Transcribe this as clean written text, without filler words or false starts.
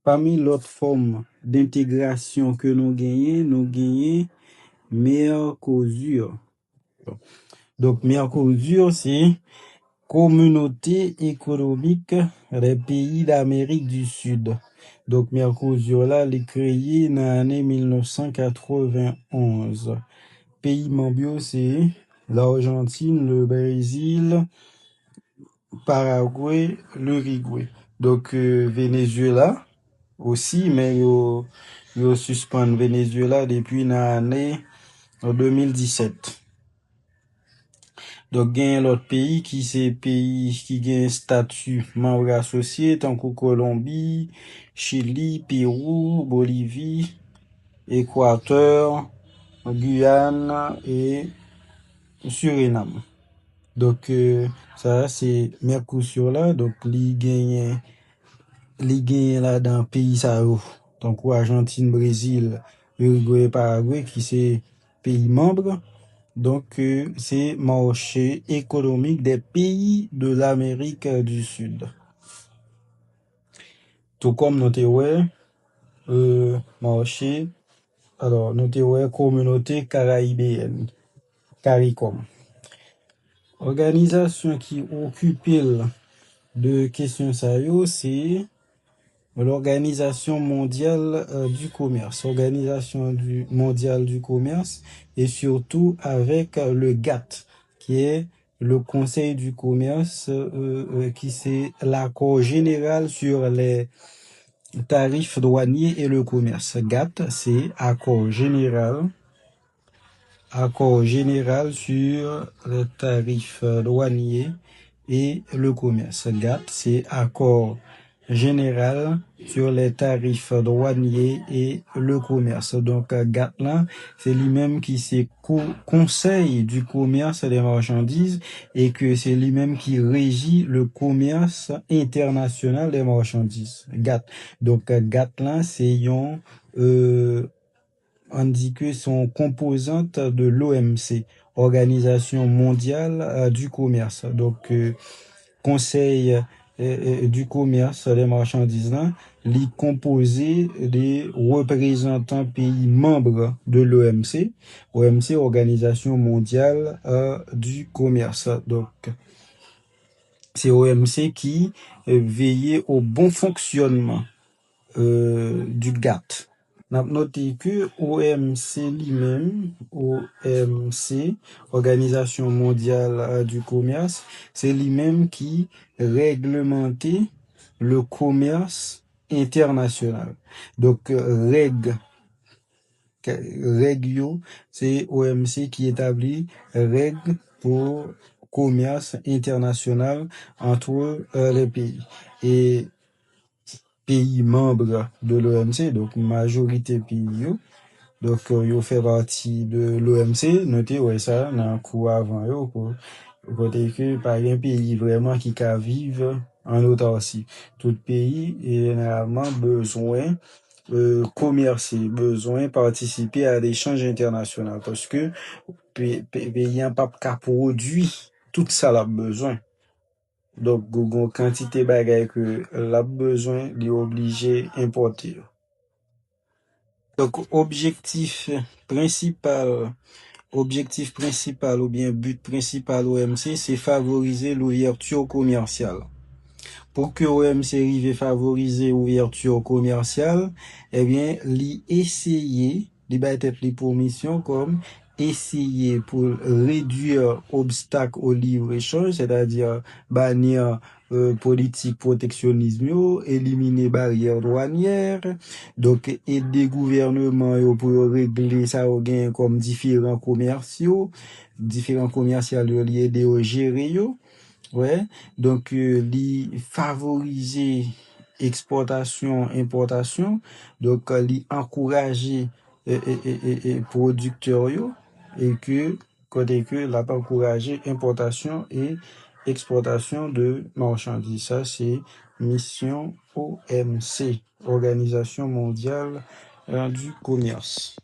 Parmi l'autre forme d'intégration que nous gagnons Mercosur. Donc, Mercosur, c'est Communauté économique des pays d'Amérique du Sud. Donc, Mercosur, là, il est créé dans l'année 1991. Pays membres, c'est l'Argentine, le Brésil, Paraguay, l'Uruguay. Donc, Venezuela aussi, mais yo suspend Venezuela depuis l'année 2017. Donc, il y a l'autre pays qui c'est pays qui a un statut membre associé, tant que Colombie, Chili, Pérou, Bolivie, Équateur, Guyane et Suriname. Donc, ça, c'est Mercosur là. Donc, il gagne là dans le pays ça. Donc, Argentine, Brésil, Uruguay, Paraguay, qui c'est pays membres. Donc, c'est marché économique des pays de l'Amérique du Sud. Tout comme nous marché, alors nous communauté caribéenne, CARICOM. Organisation qui occupe de questions sérieuses, c'est l'Organisation mondiale du commerce, mondiale du commerce, et surtout avec le GATT, qui est le Conseil du commerce, qui c'est l'accord général sur les tarifs douaniers et le commerce. GATT, c'est accord général sur les tarifs douaniers et le commerce. GATT, c'est accord général sur les tarifs douaniers et le commerce. Donc, GATT là, c'est lui-même qui c'est conseil du commerce des marchandises et que c'est lui-même qui régit le commerce international des marchandises. GATT. Donc, GATT là, c'est on dit que sont composantes de l'OMC, Organisation mondiale du commerce. Donc, Conseil du commerce des marchandises là, les composé des représentants pays membres de l'OMC, OMC, Organisation mondiale du commerce. Donc, c'est OMC qui veillait au bon fonctionnement du GATT. N'a noté que OMC lui-même, OMC, Organisation mondiale du commerce, c'est lui-même qui réglementait le commerce international. Donc, règles, c'est OMC qui établit règles pour commerce international entre les pays. Et pays membres de l'OMC, donc majorité pays, donc yo fait partie de l'OMC, notez ouais ça dans coup avant yo côté que par un pays vraiment qui ka vivre en autarcie. Tout pays est généralement besoin commercer, besoin participer à l'échange international parce que pays un pas qu'à produit tout ça l'a besoin. Donc, gon quantité bagay que l'a besoin, li obligé importer. Donc, objectif principal ou bien but principal OMC, c'est favoriser l'ouverture commerciale. Pour que OMC arrive à favoriser l'ouverture commerciale, eh bien, li va être pour mission comme essayer pour réduire obstacle au libre-échange, c'est-à-dire bannir politique protectionnisme, éliminer barrières douanières, donc aider gouvernement pour régler ça au gain comme différents commerciaux li aider au gérer yo. Ouais, donc li favoriser exportation, importation, donc li encourager producteurs yo, et que côté que l'a pas encourager importation et exportation de marchandises. Ça c'est mission OMC, Organisation mondiale du commerce.